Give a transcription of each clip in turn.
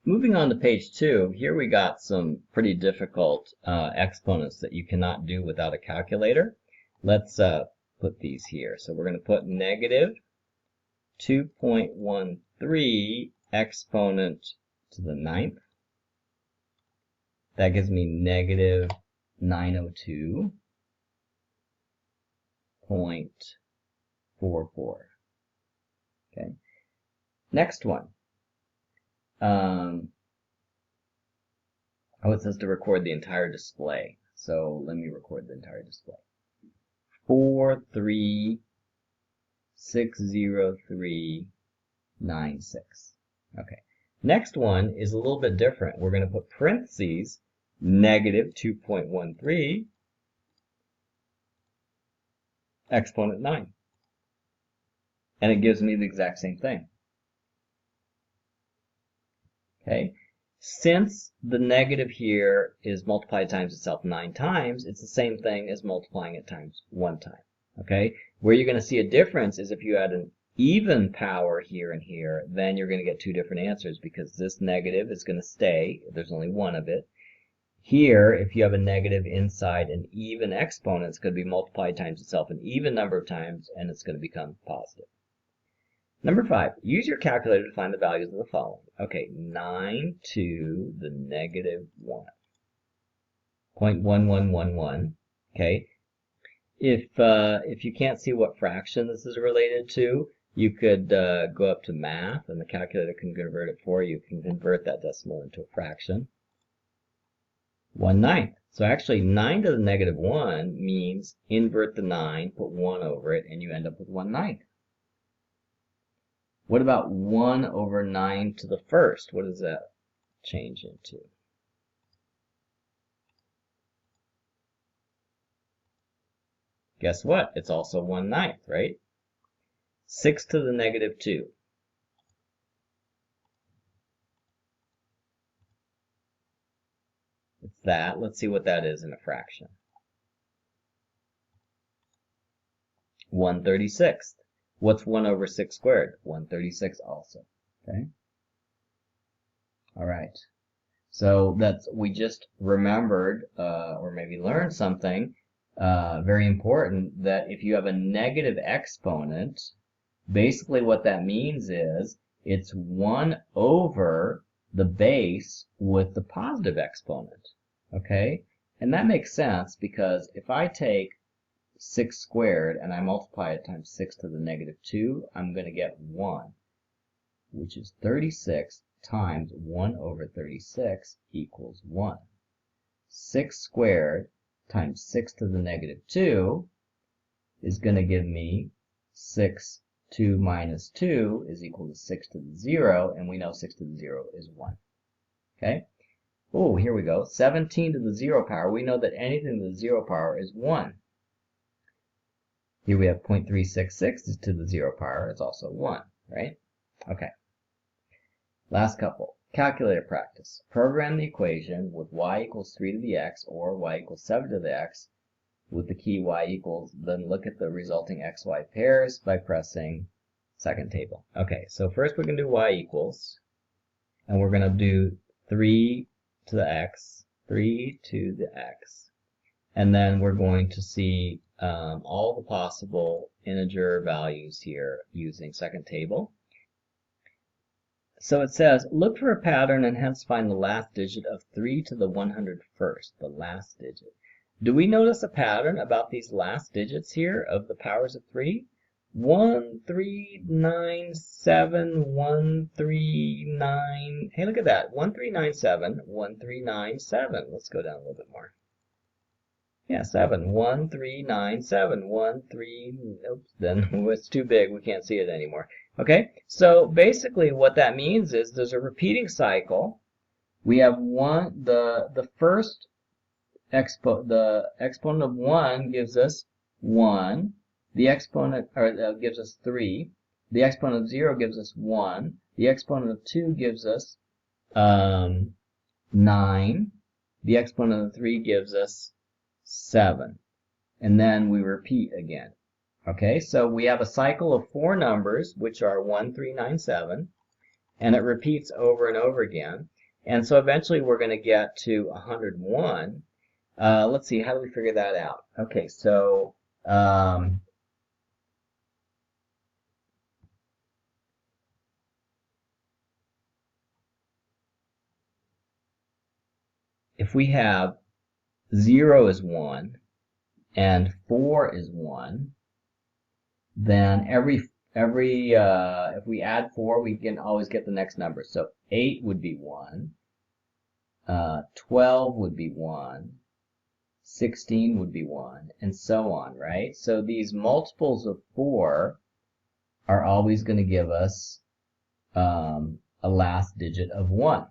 Moving on to page 2, here we got some pretty difficult exponents that you cannot do without a calculator. Let's put these here. So we're going to put negative 2.13 exponent to the 9th. That gives me negative 902.44. Okay. Next one. It says to record the entire display. So let me record the entire display. 4360396. Okay. Next one is a little bit different. We're going to put parentheses negative 2.13 exponent 9. And it gives me the exact same thing. Okay. Since the negative here is multiplied times itself 9 times, it's the same thing as multiplying it times 1 time. Okay? Where you're going to see a difference is if you add an even power here and here, then you're going to get two different answers because this negative is going to stay. There's only one of it. Here, if you have a negative inside an even exponent, it's going to be multiplied times itself an even number of times, and it's going to become positive. Number 5, use your calculator to find the values of the following. Okay, 9 to the negative 1. 0.1111. Okay. If you can't see what fraction this is related to, you could go up to math, and the calculator can convert it for you. You can convert that decimal into a fraction. 1/9. So actually, 9 to the negative 1 means invert the 9, put 1 over it, and you end up with 1/9. What about 1 over 9 to the first? What does that change into? Guess what? It's also 1/9, right? 6 to the negative 2. It's that. Let's see what that is in a fraction. 1/36. What's 1 over 6 squared? 1/36 also. Okay. All right. So we just remembered or maybe learned something very important, that if you have a negative exponent, basically what that means is it's 1 over the base with the positive exponent. Okay? And that makes sense because if I take 6 squared and I multiply it times 6 to the negative 2, I'm going to get 1, which is 36 times 1 over 36 equals 1. 6 squared times 6 to the negative 2 is going to give me 6, 2 minus 2 is equal to 6 to the 0, and we know 6 to the 0 is 1. Okay? Oh, here we go. 17 to the 0 power. We know that anything to the 0 power is 1. Here we have 0.366 to the 0 power. It's also 1, right? Okay. Last couple. Calculator practice. Program the equation with y equals 3 to the x or y equals 7 to the x with the key y equals, then look at the resulting xy pairs by pressing second table. Okay, so first we're going to do y equals, and we're going to do 3 to the x, 3 to the x, and then we're going to see all the possible integer values here using second table. So it says, look for a pattern and hence find the last digit of 3 to the 101st, the last digit. Do we notice a pattern about these last digits here of the powers of 3? 1397, 139. Hey, look at that. 1397, 1397. Let's go down a little bit more. Yeah, 7. 1397, 13. Oops, then it's too big. We can't see it anymore. Okay, so basically what that means is there's a repeating cycle. We have the first the exponent of 1 gives us 1. The exponent gives us 3. The exponent of 0 gives us 1. The exponent of 2 gives us 9. The exponent of 3 gives us 7. And then we repeat again. Okay, so we have a cycle of 4 numbers, which are 1, 3, 9, 7, and it repeats over and over again. And so eventually we're going to get to 101. Let's see, how do we figure that out? Okay, so if we have 0 is 1 and 4 is 1, then if we add 4, we can always get the next number. So 8 would be 1, 12 would be 1, 16 would be 1, and so on, right? So these multiples of 4 are always going to give us a last digit of 1.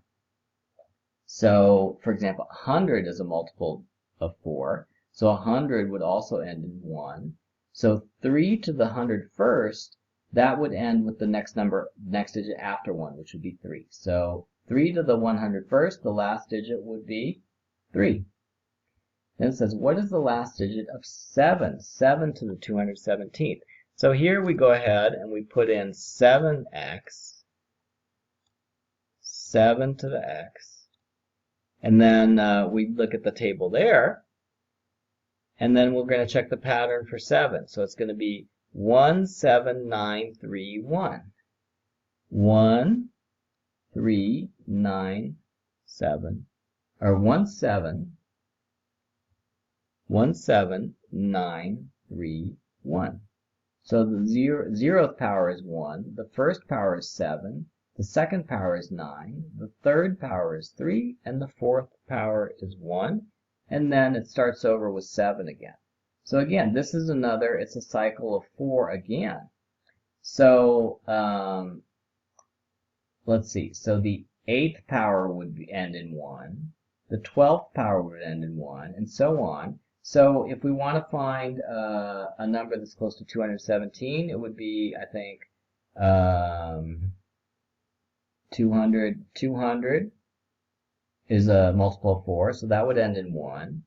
So, for example, 100 is a multiple of 4, so 100 would also end in 1. So 3 to the 101st, that would end with the next digit after 1, which would be 3. So 3 to the 101st, the last digit would be 3. Then it says, what is the last digit of 7? 7 to the 217th. So here we go ahead and we put in 7x, 7 to the x, and then we look at the table there, and then we're going to check the pattern for 7. So it's going to be 17931. 1397, or 17931. So the zeroth power is 1, the first power is 7, the second power is 9, the third power is 3, and the fourth power is 1, and then it starts over with 7 again. So again, this is it's a cycle of 4 again. So let's see, so the 8th power would end in 1, the 12th power would end in 1, and so on. So if we want to find a number that's close to 217, it would be, I think, 200. 200 is a multiple of 4, so that would end in 1.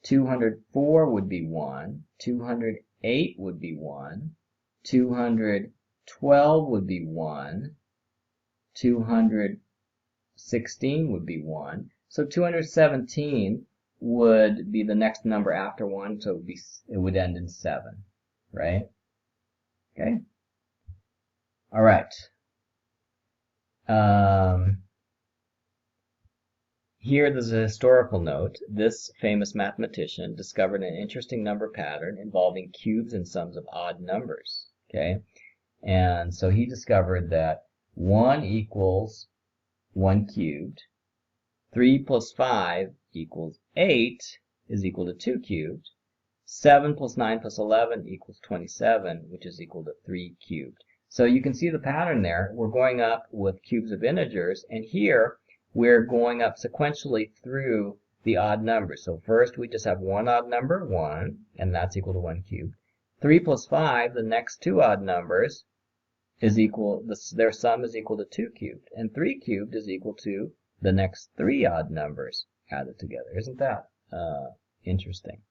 204 would be 1. 208 would be 1. 212 would be 1. 216 would be 1. So 217 would be the next number after 1, so it would end in 7, right? Okay. All right. Here there's a historical note. This famous mathematician discovered an interesting number pattern involving cubes and sums of odd numbers. Okay, and so he discovered that 1 equals 1 cubed, 3 plus 5 equals 8 is equal to 2 cubed, 7 plus 9 plus 11 equals 27, which is equal to 3 cubed. So you can see the pattern there. We're going up with cubes of integers, and here we're going up sequentially through the odd numbers. So first we just have one odd number, 1, and that's equal to 1 cubed. 3 plus 5, the next two odd numbers, is equal, their sum is equal to 2 cubed. And 3 cubed is equal to the next three odd numbers added together. Isn't that interesting?